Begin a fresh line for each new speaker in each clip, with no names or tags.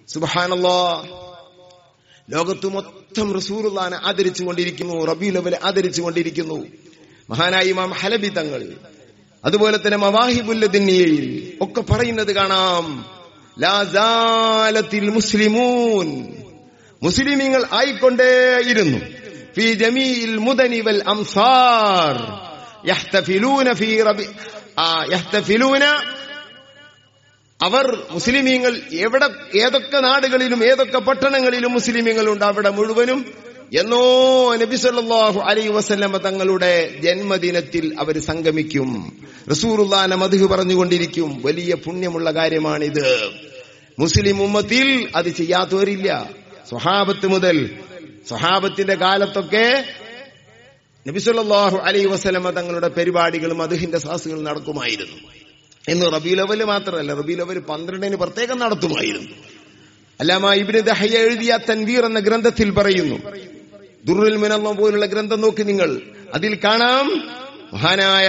സുബ്ഹാനല്ലാഹ്. ലോകത്ത് മൊത്തം റസൂലുള്ളാഹിനെ ആദരിച്ചുകൊണ്ടിരിക്കുന്നു, റബീഉൽ അവ്വൽ ആദരിച്ചുകൊണ്ടിരിക്കുന്നു. മഹാനായ ഇമാം ഹലബി തങ്ങൾ, അതുപോലെ തന്നെ മവാഹിബുൽ ലദുന്നിയയിൽ ഒക്കെ പറയുന്നത് കാണാം, ലാ സാലത്തിൽ മുസ്ലിമൂൻ, മുസ്ലിമീങ്ങൾ ആയിക്കൊണ്ടേയിരുന്നു, ഫീ ജമീഇൽ മുദനി വൽ അംസാർ യഹ്തഫിലൂന ഫീ യഹ്തഫിലൂന, അവർ മുസ്ലിമീങ്ങൾ എവിടെ ഏതൊക്കെ നാടുകളിലും ഏതൊക്കെ പട്ടണങ്ങളിലും മുസ്ലിമീങ്ങളുണ്ട് അവിടെ മുഴുവനും എന്നോ നബി സല്ലല്ലാഹു അലൈഹി വസല്ലമ തങ്ങളുടെ ജന്മദിനത്തിൽ അവർ സംഗമിക്കും, റസൂലുള്ളാഹിനെ മദ്ഹ് പറഞ്ഞുകൊണ്ടിരിക്കും. വലിയ പുണ്യമുള്ള കാര്യമാണിത്. മുസ്ലിം ഉമ്മത്തിൽ അത് ചെയ്യാത്തവരില്ല. സ്വഹാബത്ത് മുതൽ, സ്വഹാബത്തിന്റെ കാലത്തൊക്കെ നബി സല്ലല്ലാഹു അലൈഹി വസല്ലമ തങ്ങളുടെ പരിപാടികൾ മദ്ഹിന്റെ സദസ്സുകൾ നടക്കുമായിരുന്നു. എന്ന് റബീഉൽ അവ്വൽ മാത്രമല്ല, റബീഉൽ അവ്വൽ 12 പ്രത്യേകം നടത്തുമായിരുന്നു. അല്ലാമ ഇബ്നു ദഹ്യ എഴുതിയ തൻവീർ എന്ന ഗ്രന്ഥത്തിൽ പറയുന്നു, ദുർറുൽ മുനവ്വർ പോലുള്ള ഗ്രന്ഥം നോക്കി നിങ്ങൾ, അതിൽ കാണാം മഹാനായ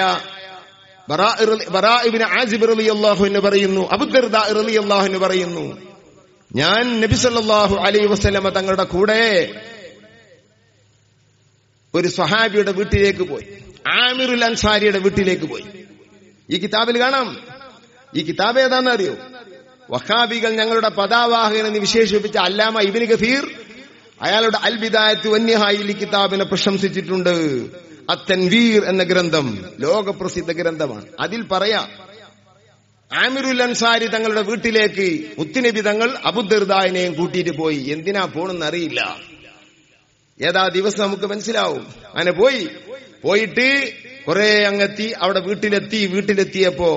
ബറാ ഇബ്നു ആസിബ് റളിയല്ലാഹു അൻഹു പറയുന്നു, അബൂ ദർദാ റളിയല്ലാഹു അൻഹു പറയുന്നു, ഞാൻ നബി സല്ലല്ലാഹു അലൈഹി വസല്ലമ തങ്ങളുടെ കൂടെ ഒരു സ്വഹാബിയുടെ വീട്ടിലേക്ക് പോയി, ആമിറുൽ അൻസാരിയുടെ വീട്ടിലേക്ക് പോയി. ഈ കിതാബിൽ കാണാം. ഈ കിതാബ് ഏതാണെന്ന് അറിയോ? വഹാബികൾ ഞങ്ങളുടെ പതാവാഹകൻ എന്ന് വിശേഷിപ്പിച്ച അല്ലാമ ഇബ്നു കസീർ അയാളുടെ അൽ ബിദായത്ത് വന്നിഹായിൽ ഈ കിതാബിനെ പ്രശംസിച്ചിട്ടുണ്ട്. അത്തൻവീർ എന്ന ഗ്രന്ഥം ലോകപ്രസിദ്ധ ഗ്രന്ഥമാണ്. അതിൽ പറയാം, ആമിറുൽ അൻസാരി തങ്ങളുടെ വീട്ടിലേക്ക് മുത്തുനബി തങ്ങൾ അബൂ ദർദായിനെയും കൂട്ടിയിട്ട് പോയി. എന്തിനാ പോണെന്ന് അറിയില്ല, ഏതാ ദിവസം നമുക്ക് മനസ്സിലാവും. അങ്ങനെ പോയിട്ട് കുറെ അങ്ങെത്തി, അവിടെ വീട്ടിലെത്തിയപ്പോ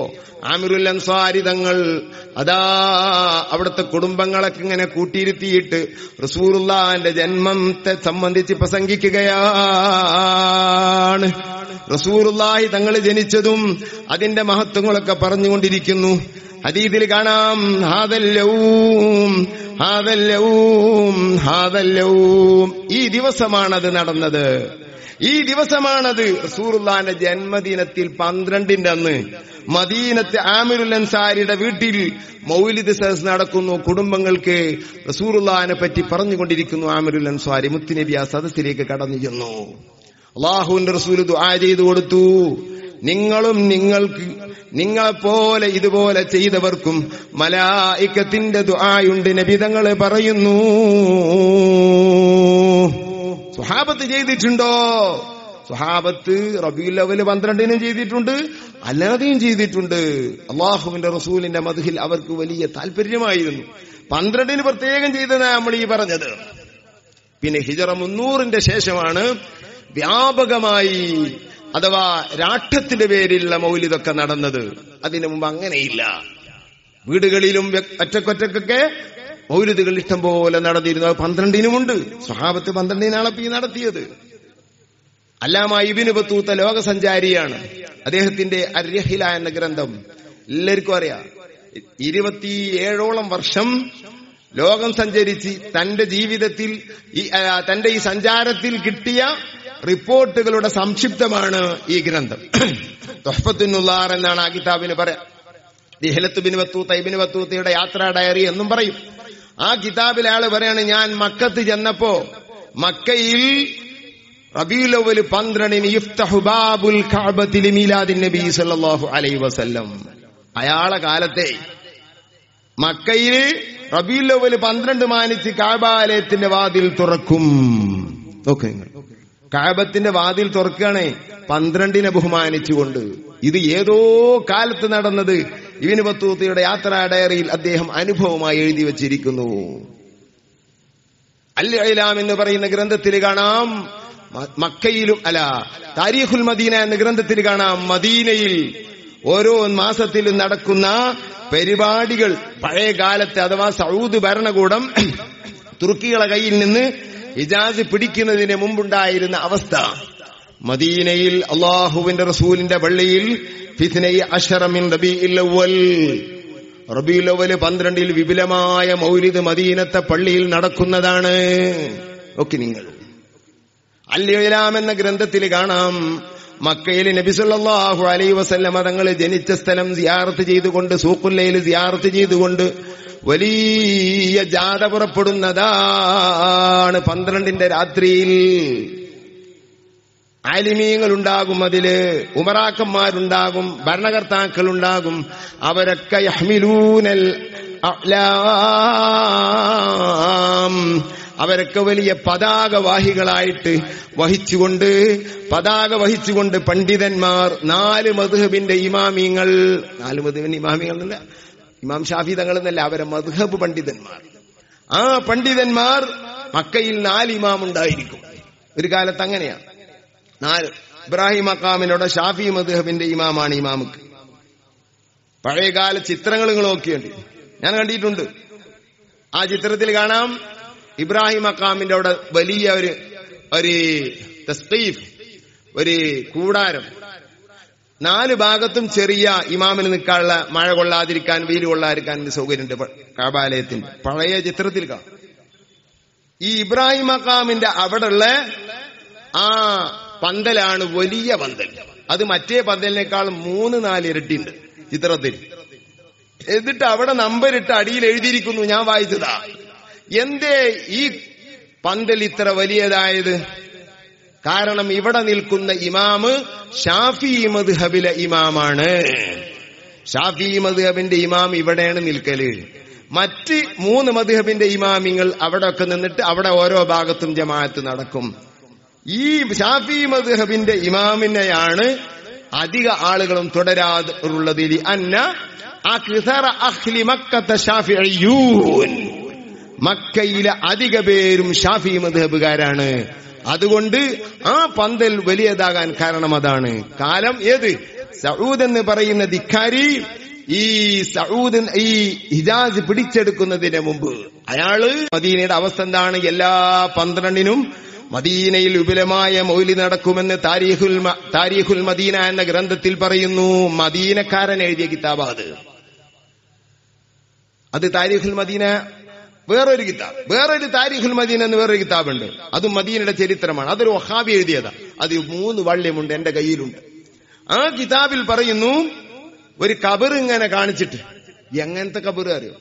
ആമിറുൽ അൻസാരി തങ്ങൾ അതാ അവിടുത്തെ കുടുംബങ്ങളൊക്കെ ഇങ്ങനെ കൂട്ടിയിരുത്തിയിട്ട് റസൂലുള്ളാഹിന്റെ ജന്മത്തെ സംബന്ധിച്ച് പ്രസംഗിക്കുകയാണ്. റസൂലുള്ളാഹി തങ്ങൾ ജനിച്ചതും അതിന്റെ മഹത്വങ്ങളൊക്കെ പറഞ്ഞുകൊണ്ടിരിക്കുന്നു. ഹദീസിൽ കാണാം, ഈ ദിവസമാണത് നടന്നത്. ഈ ദിവസമാണത് റസൂലുള്ളാഹിന്റെ ജന്മദിനത്തിൽ 12 അന്ന് മദീനത്തെ ആമിറുൽ അൻസാരിയുടെ വീട്ടിൽ മൗലിദ് സദസ് നടക്കുന്നു. കുടുംബങ്ങൾക്ക് റസൂലുള്ളാഹിനെ പറ്റി പറഞ്ഞുകൊണ്ടിരിക്കുന്നു. ആമിറുൽ അൻസാരി മുത്തുനബി ആ സദസ്സിലേക്ക് കടന്നു ചെന്നു. അല്ലാഹുവിന്റെ റസൂൽ ദുആ ചെയ്തു കൊടുത്തു, നിങ്ങളും നിങ്ങളെപ്പോലെ ഇതുപോലെ ചെയ്തവർക്കും മലായികത്തിന്റെ ദുആയുണ്ട്. നബി തങ്ങൾ പറയുന്നു, സ്വഹാബത്ത് ചെയ്തിട്ടുണ്ടോ? സ്വഹാബത്ത് റബീഉൽ അവ്വൽ 12 ചെയ്തിട്ടുണ്ട്, അല്ലാതെയും ചെയ്തിട്ടുണ്ട്. അല്ലാഹുവിന്റെ റസൂലിന്റെ മദ്ഹിൽ അവർക്ക് വലിയ താല്പര്യമായിരുന്നു. 12 പ്രത്യേകം ചെയ്തതാണ് നമ്മൾ ഈ പറഞ്ഞത്. പിന്നെ ഹിജറ 300 ശേഷമാണ് വ്യാപകമായി, അഥവാ രാഷ്ട്രത്തിന്റെ പേരിലുള്ള മൗലിദൊക്കെ നടന്നത്. അതിനു മുമ്പ് അങ്ങനെയില്ല. വീടുകളിലും ഒറ്റക്കൊറ്റക്കൊക്കെ മൗലിദുകൾ ഇഷ്ടം പോലെ നടന്നിരുന്നു. 12 സ്വഹാബത്ത് 12 നടത്തിയത്. അല്ലാമ ഇബ്നു ബത്തൂത്ത ലോകസഞ്ചാരിയാണ്. അദ്ദേഹത്തിന്റെ അർ-റിഹ്ല എന്ന ഗ്രന്ഥം എല്ലാവർക്കും അറിയാം. 27ഓളം വർഷം ലോകം സഞ്ചരിച്ച് തന്റെ ജീവിതത്തിൽ തന്റെ ഈ സഞ്ചാരത്തിൽ കിട്ടിയ റിപ്പോർട്ടുകളുടെ സംക്ഷിപ്തമാണ് ഈ ഗ്രന്ഥം. തുഹ്ഫത്തുൻ നുളാർ എന്നാണ് ആ കിതാബിന് പറയാം. റിഹ്ലത്ത് ഇബ്നു ബത്തൂത്തയുടെ യാത്രാ ഡയറി എന്നും പറയും. ആ കിതാബിൽ അയാൾ പറയാണ്, ഞാൻ മക്കത്ത് ചെന്നപ്പോ മക്കയിൽ റബീഉൽ അവ്വൽ 12 യുഫ്തഹു ബാബുൽ കഅബത്തി ലിമീലാദിൻ നബി സല്ലല്ലാഹു അലൈഹി വസല്ലം. അയാളെ കാലത്തെ മക്കയിൽ റബീഉൽ അവ്വൽ 12 മാനിച്ച് കഅബാലയത്തിന്റെ വാതിൽ തുറക്കും. ഓക്കെ, കഅബത്തിന്റെ വാതിൽ തുറക്കുകയാണ് 12 ബഹുമാനിച്ചുകൊണ്ട്. ഇത് ഏതോ കാലത്ത് നടന്നത് ഇബ്നു ബത്തൂത്തയുടെ യാത്രാ ഡയറിയിൽ അദ്ദേഹം അനുഭവമായി എഴുതി വച്ചിരിക്കുന്നു. അൽ-ഇലാം എന്ന് പറയുന്ന ഗ്രന്ഥത്തിൽ കാണാം, മക്കയിലും താരീഖുൽ മദീന എന്ന ഗ്രന്ഥത്തിൽ കാണാം, മദീനയിൽ ഓരോ മാസത്തിലും നടക്കുന്ന പരിപാടികൾ പഴയ കാലത്ത്, അഥവാ സൗദ് ഭരണകൂടം തുർക്കികളെ കയ്യിൽ നിന്ന് ഇജാസ് പിടിക്കുന്നതിന് മുമ്പുണ്ടായിരുന്ന അവസ്ഥ. മദീനയിൽ അല്ലാഹുവിന്റെ റസൂലിന്റെ പള്ളിയിൽ റബീഉൽ അവ്വൽ 12 വിപുലമായ മൗലിദ് മദീനത്തെ പള്ളിയിൽ നടക്കുന്നതാണ്. ഓക്കെ, നിങ്ങൾ അൽ-ഇലാം എന്ന ഗ്രന്ഥത്തിൽ കാണാം, മക്കയിൽ നബി സല്ലല്ലാഹു അലൈഹി വസല്ലമ തങ്ങൾ ജനിച്ച സ്ഥലം സിയാറത്ത് ചെയ്തുകൊണ്ട്, സൂഖുൽ ലൈൽ സിയാറത്ത് ചെയ്തുകൊണ്ട് വലിയ ജാഥ പുറപ്പെടുന്നതാണ് 12ന്റെ രാത്രിയിൽ. ആലിമീങ്ങളുണ്ടാകും, അതില് ഉമറാക്കന്മാരുണ്ടാകും, ഭരണകർത്താക്കളുണ്ടാകും. അവരൊക്കെ യഹ്മിലൂനൽ അഅ്ലാം, അവരൊക്കെ വലിയ പതാകവാഹികളായിട്ട് പതാക വഹിച്ചുകൊണ്ട് പണ്ഡിതന്മാർ, 4 മദ്ഹബിന്റെ ഇമാമിങ്ങൾ, 4 മദ്ഹബിന്റെ ഇമാമികൾ എന്നല്ല, ഇമാം ഷാഫി തങ്ങൾ എന്നല്ല, അവരെ മദ്ഹബ് പണ്ഡിതന്മാർ. ആ പണ്ഡിതന്മാർ മക്കയിൽ 4 ഇമാം ഉണ്ടായിരിക്കും. ഒരു കാലത്ത് അങ്ങനെയാണ്. 4 ഇബ്രാഹിം മഖാമിനോട് ഷാഫി മദ്ഹബിന്റെ ഇമാമാണ് ഇമാമുക്ക്. പഴയകാല ചിത്രങ്ങൾ നിങ്ങൾ നോക്കിയുണ്ട്, ഞാൻ കണ്ടിട്ടുണ്ട്. ആ ചിത്രത്തിൽ കാണാം ഇബ്രാഹിം മഖാമിന്റെ അവിടെ വലിയ ഒരു തസ്ഖീഫ്, ഒരു കൂടാരം, 4 ഭാഗത്തും ചെറിയ ഇമാമിന് നിൽക്കാനുള്ള, മഴ കൊള്ളാതിരിക്കാൻ, വെയിൽ കൊള്ളാതിരിക്കാൻ സൗകര്യമുണ്ട് കഅബാലയത്തിന്റെ പഴയ ചിത്രത്തിൽ കാണാം. ഈ ഇബ്രാഹിം മഖാമിന്റെ അവിടെയുള്ള ആ പന്തലാണ് വലിയ പന്തൽ. അത് മറ്റേ പന്തലിനേക്കാൾ 3-4 ഇരട്ടിയുണ്ട് ചിത്രത്തിൽ. എന്നിട്ട് അവിടെ നമ്പരിട്ട് അടിയിൽ എഴുതിയിരിക്കുന്നു, ഞാൻ വായിച്ചതാ. എന്തേ ഈ പന്തൽ ഇത്ര വലിയതായത്? കാരണം ഇവിടെ നിൽക്കുന്ന ഇമാമ് ഷാഫി മദ്ഹബിലെ ഇമാമാണ്. ഷാഫി മദ്ഹബിന്റെ ഇമാം ഇവിടെയാണ് നിൽക്കല്. മറ്റ് 3 മദ്ഹബിന്റെ ഇമാമിങ്ങൾ അവിടെയൊക്കെ നിന്നിട്ട് അവിടെ ഓരോ ഭാഗത്തും ജമാഅത്ത് നടക്കും. ഈ ഷാഫി മദ്ഹബിന്റെ ഇമാമിനെയാണ് അധിക ആളുകളും തുടരാറുള്ളത്. അന്ന അക്സറ അഹ്ലി മക്കത്ത ഷാഫിഈയൂൻ, മക്കയിലെ അധിക പേരും ഷാഫി മദ്ഹബുകാരാണ്. അതുകൊണ്ട് ആ പന്തൽ വലിയതാകാൻ കാരണം അതാണ്. കാലം ഏത്? സഊദ് എന്ന് പറയുന്ന ധിക്കാരി ഈ ഹിജാസ് പിടിച്ചെടുക്കുന്നതിന് മുമ്പ് അയാള്, മദീനയുടെ അവസ്ഥ എന്താണ്? എല്ലാ 12നും മദീനയിൽ വിപുലമായ മൗലിദ് നടക്കുമെന്ന് താരീഖുൽ മദീന എന്ന ഗ്രന്ഥത്തിൽ പറയുന്നു. മദീനക്കാരൻ എഴുതിയ കിതാബ് അത് താരീഖുൽ മദീന വേറൊരു കിതാബ്, വേറൊരു താരീഖുൽ മദീന എന്ന് വേറൊരു കിതാബുണ്ട്. അതും മദീനയുടെ ചരിത്രമാണ്. അതൊരു വഹാബി എഴുതിയതാ. അത് 3 വള്ളിയുമുണ്ട്, എന്റെ കയ്യിലുണ്ട്. ആ കിതാബിൽ പറയുന്നു, ഒരു കബർ ഇങ്ങനെ കാണിച്ചിട്ട്, എങ്ങനത്തെ കബർ അറിയോ?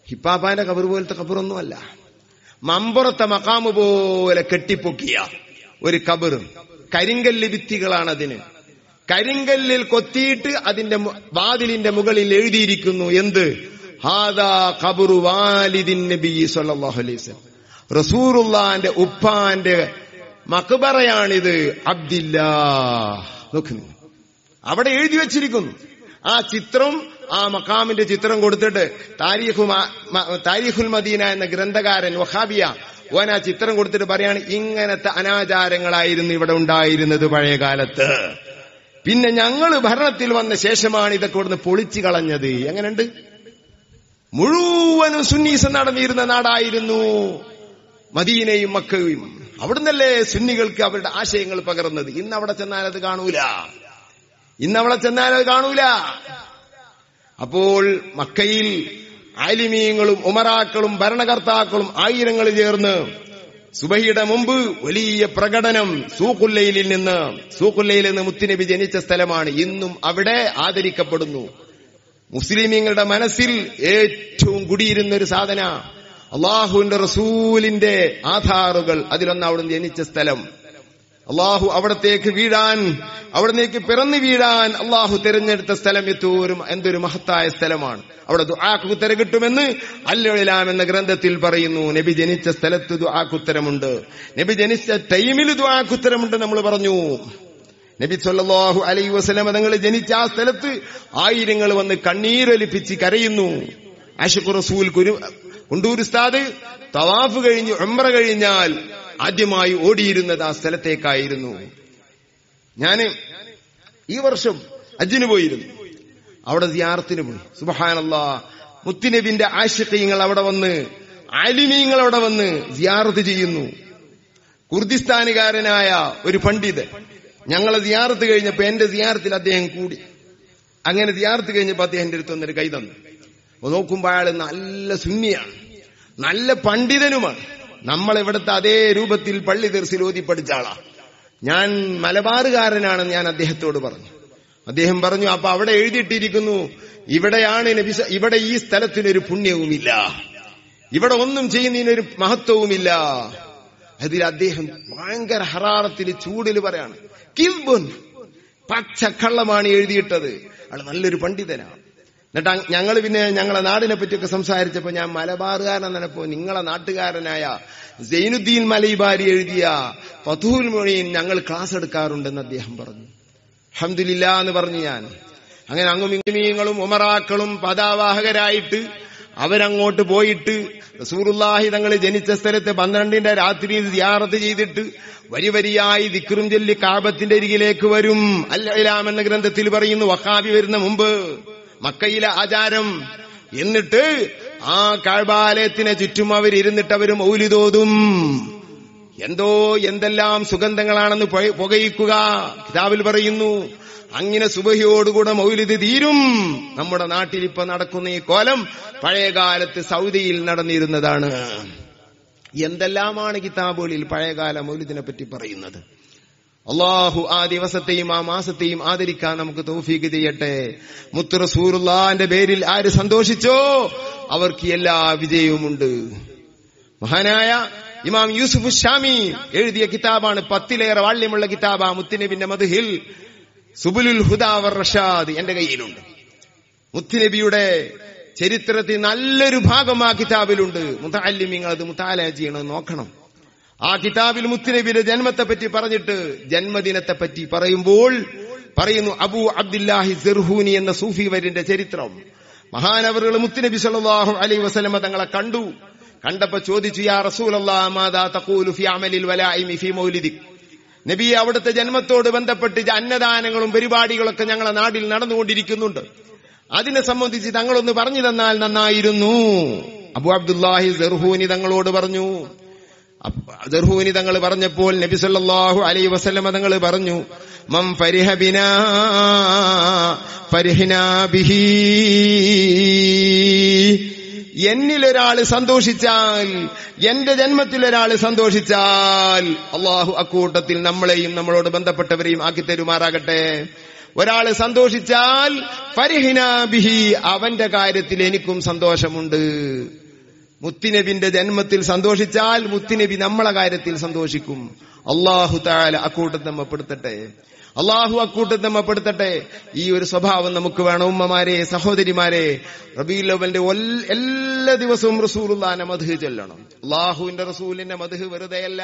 ഹിപ്പാപ്പാന്റെ കബർ പോലത്തെ കബറൊന്നുമല്ല, മമ്പുറത്തെ മഖാമ് പോലെ കെട്ടിപ്പൊക്കിയ ഒരു കബർ. കരിങ്കല്ല് ഭിത്തികളാണ് അതിന്. കരിങ്കല്ലിൽ കൊത്തിയിട്ട് അതിന്റെ വാതിലിന്റെ മുകളിൽ എഴുതിയിരിക്കുന്നു എന്ത്? ഹാദാ ഖബറു വാലിദിൻ നബി സല്ലല്ലാഹു അലൈഹി വസല്ലം, റസൂലുള്ളാഹിന്റെ ഉപ്പാന്റെ മഖ്ബറയാണിത്. അബ്ദില്ലാഹ് നോക്കുന്നു, അവിടെ എഴുതി വെച്ചിരിക്കുന്നു. ആ ചിത്രം, ആ മഖാമിന്റെ ചിത്രം കൊടുത്തിട്ട് താരീഖുൽ മദീന എന്ന ഗ്രന്ഥകാരൻ വഹാബിയ ഓൻ ആ ചിത്രം കൊടുത്തിട്ട് പറയാണ്, ഇങ്ങനത്തെ അനാചാരങ്ങളായിരുന്നു ഇവിടെ ഉണ്ടായിരുന്നത് പഴയ കാലത്ത്. പിന്നെ ഞങ്ങൾ ഭരണത്തിൽ വന്ന ശേഷമാണ് ഇതൊക്കെ ഇവിടുന്ന് പൊളിച്ചു കളഞ്ഞത്. എങ്ങനെയുണ്ട്? മുഴുവനും സുന്നീസം നടന്നിരുന്ന നാടായിരുന്നു മദീനയും മക്കയും. അവിടുന്നല്ലേ സുന്നികൾക്ക് അവരുടെ ആശയങ്ങൾ പകർന്നത്. ഇന്നവിടെ ചെന്നാൽ അത് കാണൂല. അപ്പോൾ മക്കയിൽ ആലിമീങ്ങളും ഉമറാക്കളും ഭരണകർത്താക്കളും 1000 ചേർന്ന് സുബഹിയുടെ മുമ്പ് വലിയ പ്രകടനം സൂഖുല്ലയിൽ നിന്ന് മുത്തുനബി ജനിച്ച സ്ഥലമാണ്. ഇന്നും അവിടെ ആദരിക്കപ്പെടുന്നു. മുസ്ലിമീങ്ങളുടെ മനസ്സിൽ ഏറ്റവും കുടിയിരുന്ന ഒരു സാധന അള്ളാഹുവിന്റെ റസൂലിന്റെ ആധാറുകൾ. അതിലൊന്ന് അവിടുന്ന് ജനിച്ച സ്ഥലം. അള്ളാഹു അവിടത്തേക്ക് പിറന്നു വീഴാൻ അള്ളാഹു തിരഞ്ഞെടുത്ത സ്ഥലം എന്തൊരു മഹത്തായ സ്ഥലമാണ്. അവിടെ ദുആക്ക് ഉത്തരം കിട്ടുമെന്ന് അൽ-ഇലാം എന്ന ഗ്രന്ഥത്തിൽ പറയുന്നു. നബി ജനിച്ച സ്ഥലത്ത് ദുആക്ക് ഉത്തരമുണ്ട്. നബി ജനിച്ച ടൈമിൽ ദുആക്ക് ഉത്തരമുണ്ട് നമ്മൾ പറഞ്ഞു. നബി സല്ലല്ലാഹു അലൈഹി വസല്ലം തങ്ങൾ ജനിച്ച ആ സ്ഥലത്ത് 1000 വന്ന് കണ്ണീരൊലിപ്പിച്ച് കരയുന്നു. ആശിഖ് റസൂൽ കുണ്ടൂർ ഉസ്താദ് തവാഫ് കഴിഞ്ഞ് ഉംറ കഴിഞ്ഞാൽ ആദ്യമായി ഓടിയിരുന്നത് ആ സ്ഥലത്തേക്കായിരുന്നു. ഞാന് ഈ വർഷം ഹജ്ജിന് പോയിരുന്നു. അവിടെ സിയാറത്തിന് പോയി. സുബ്ഹാനല്ലാഹ്, മുത്തുനബിന്റെ ആശിഖീങ്ങൾ അവിടെ വന്ന്, ആലിമീങ്ങൾ അവിടെ വന്ന് സിയാറത്ത് ചെയ്യുന്നു. കുർദിസ്ഥാനുകാരനായ ഒരു പണ്ഡിതൻ ഞങ്ങളെ സിയാറത്ത് കഴിഞ്ഞപ്പോ എന്റെ സിയാറത്തിൽ അദ്ദേഹം കൂടി. അങ്ങനെ സിയാറത്ത് കഴിഞ്ഞപ്പോ അദ്ദേഹം എന്റെ അടുത്ത് വന്നൊരു കൈ തന്നു. നോക്കുമ്പോ അയാള് നല്ല സുന്നിയാണ്, നല്ല പണ്ഡിതനുമാണ്. നമ്മളിവിടുത്തെ അതേ രൂപത്തിൽ പള്ളി ദർസിൽ ഓതി പഠിച്ച ആളാ. ഞാൻ മലബാറുകാരനാണെന്ന് ഞാൻ അദ്ദേഹത്തോട് പറഞ്ഞു. അദ്ദേഹം പറഞ്ഞു, അപ്പൊ അവിടെ എഴുതിയിട്ടിരിക്കുന്നു, ഇവിടെയാണ് നബി, ഇവിടെ ഈ സ്ഥലത്തിനൊരു പുണ്യവുമില്ല, ഇവിടെ ഒന്നും ചെയ്യുന്നതിനൊരു മഹത്വവുമില്ല. അതിൽ അദ്ദേഹം ഭയങ്കര ഹറാറത്തിൽ ചൂടിൽ പറയാണ്, കിൽബുൻ, പച്ചക്കള്ളമാണ് എഴുതിയിട്ടത്. അയാൾ നല്ലൊരു പണ്ഡിതനാണ്. എന്നിട്ട് ഞങ്ങൾ പിന്നെ ഞങ്ങളെ നാടിനെ പറ്റിയൊക്കെ സംസാരിച്ചപ്പോ ഞാൻ മലബാറുകാരനെന്നപ്പോ നിങ്ങളെ നാട്ടുകാരനായ സൈനുദ്ദീൻ മലൈബാരി എഴുതിയ ഫതുഹുൽ മുഈൻ ഞങ്ങൾ ക്ലാസ് എടുക്കാറുണ്ടെന്ന് അദ്ദേഹം പറഞ്ഞു. അൽഹംദുലില്ലാ എന്ന് പറഞ്ഞു ഞാൻ. അങ്ങനെ അങ്ങുമിങ്ങളും ഉമറാക്കളും പദാവാഹകരായിട്ട് അവരങ്ങോട്ട് പോയിട്ട് റസൂലുള്ളാഹി തങ്ങൾ ജനിച്ച സ്ഥലത്ത് 12ന്റെ രാത്രിയിൽ സിയാറത്ത് ചെയ്തിട്ട് വരിവരിയായി ദിക്റും ചൊല്ലി കഅബത്തിന്റെ അരികിലേക്ക് വരും. അൽ ഇലാം എന്ന ഗ്രന്ഥത്തിൽ പറയുന്നു, വഹാബി വരുന്ന മുമ്പ് മക്കയിലെ ആചാരം. എന്നിട്ട് ആ കഅബാലയത്തിനെ ചുറ്റും അവരിരുന്നിട്ട് അവർ മൗലിദോതും. എന്തെല്ലാം സുഗന്ധങ്ങളാണെന്ന് പുകയിക്കുക. കിതാബിൽ പറയുന്നു, അങ്ങനെ സുബഹിയോടുകൂടെ മൗലിദ് തീരും. നമ്മുടെ നാട്ടിൽ ഇപ്പൊ നടക്കുന്ന ഈ കോലം പഴയകാലത്ത് സൗദിയിൽ നടന്നിരുന്നതാണ്. എന്തെല്ലാമാണ് കിതാബുകളിൽ പഴയകാല മൗലിദിനെ പറ്റി പറയുന്നത്. അള്ളാഹു ആ ദിവസത്തെയും ആ മാസത്തെയും ആദരിക്കാൻ നമുക്ക് തൗഫീഖ് ചെയ്യട്ടെ. മുത്ത് റസൂലുള്ളാഹിന്റെ പേരിൽ ആര് സന്തോഷിച്ചോ അവർക്ക് എല്ലാ വിജയവുമുണ്ട്. മഹാനായ ഇമാം യൂസുഫ് ഷാമി എഴുതിയ കിതാബാണ്, 10ലേറെ വാള്യമുള്ള കിതാബാ മുത്തുനബിന്റെ മദ്ഹിൽ സുബുലുൽ ഹുദാ വർ റഷാദ് എന്റെ കയ്യിലുണ്ട്. മുത്തുനബിയുടെ ചരിത്രത്തിൽ നല്ലൊരു ഭാഗം ആ കിതാബിലുണ്ട്. മുതഅല്ലിമീങ്ങൾ അത് മുതാല ചെയ്യണം, നോക്കണം. ആ കിതാബിൽ മുത്തുനബിയുടെ ജന്മത്തെ പറ്റി പറഞ്ഞിട്ട് ജന്മദിനത്തെ പറ്റി പറയുമ്പോൾ പറയുന്നു, അബൂ അബ്ദുല്ലാഹി സിർഹൂനി എന്ന സൂഫി വര്യന്റെ ചരിത്രം. മഹാനവറുകൾ മുത്തുനബി സല്ലല്ലാഹു അലൈഹി വസല്ലമ തങ്ങളെ കണ്ടപ്പോ ചോദിച്ചു, യാ റസൂലല്ലാഹ് മാദാ തഖൂലു ഫി അമലിൽ വലാഇമി ഫി മൗലിദിക്. നബിയെ, അവിടുത്തെ ജന്മത്തോട് ബന്ധപ്പെട്ട് അന്നദാനങ്ങളും പരിപാടികളൊക്കെ ഞങ്ങളെ നാട്ടിൽ നടന്നുകൊണ്ടിരിക്കുന്നുണ്ട്, അതിനെ സംബന്ധിച്ച് തങ്ങളൊന്ന് പറഞ്ഞു തന്നാൽ നന്നായിരുന്നു. അബൂ അബ്ദുല്ലാഹി സിർഹൂനി തങ്ങളോട് പറഞ്ഞു. സിർഹൂനി തങ്ങൾ പറഞ്ഞപ്പോൾ നബി സല്ലല്ലാഹു അലൈഹി വസല്ലമ തങ്ങൾ പറഞ്ഞു, മൻ ഫരിഹ ബിനാ ഫരിഹ്നാ ബിഹി. എന്നിലൊരാള് സന്തോഷിച്ചാൽ, എന്റെ ജന്മത്തിലൊരാള് സന്തോഷിച്ചാൽ അള്ളാഹു അക്കൂട്ടത്തിൽ നമ്മളെയും നമ്മളോട് ബന്ധപ്പെട്ടവരെയും ആക്കി തരുമാറാകട്ടെ. ഒരാള് സന്തോഷിച്ചാൽ ഫരിഹ്നാ ബിഹി, അവന്റെ കാര്യത്തിൽ എനിക്കും സന്തോഷമുണ്ട്. മുത്തുനബിന്റെ ജന്മത്തിൽ സന്തോഷിച്ചാൽ മുത്തുനബി നമ്മളെ കാര്യത്തിൽ സന്തോഷിക്കും. അല്ലാഹു തആല അക്കൂട്ടത്തിൽ നമ്മെ പെടുത്തട്ടെ. അള്ളാഹു അക്കൂട്ടത്തിൽ നമ്മെ പെടുത്തട്ടെ. ഈ ഒരു സ്വഭാവം നമുക്ക് വേണം. ഉമ്മമാരെ, സഹോദരിമാരെ, റബീഉൽ അവ്വലിന്റെ എല്ലാ ദിവസവും റസൂലുള്ളാഹിന്റെ മദ്ഹ് ചൊല്ലണം. അള്ളാഹുവിന്റെ റസൂലിന്റെ മദ്ഹ് വെറുതെയല്ല.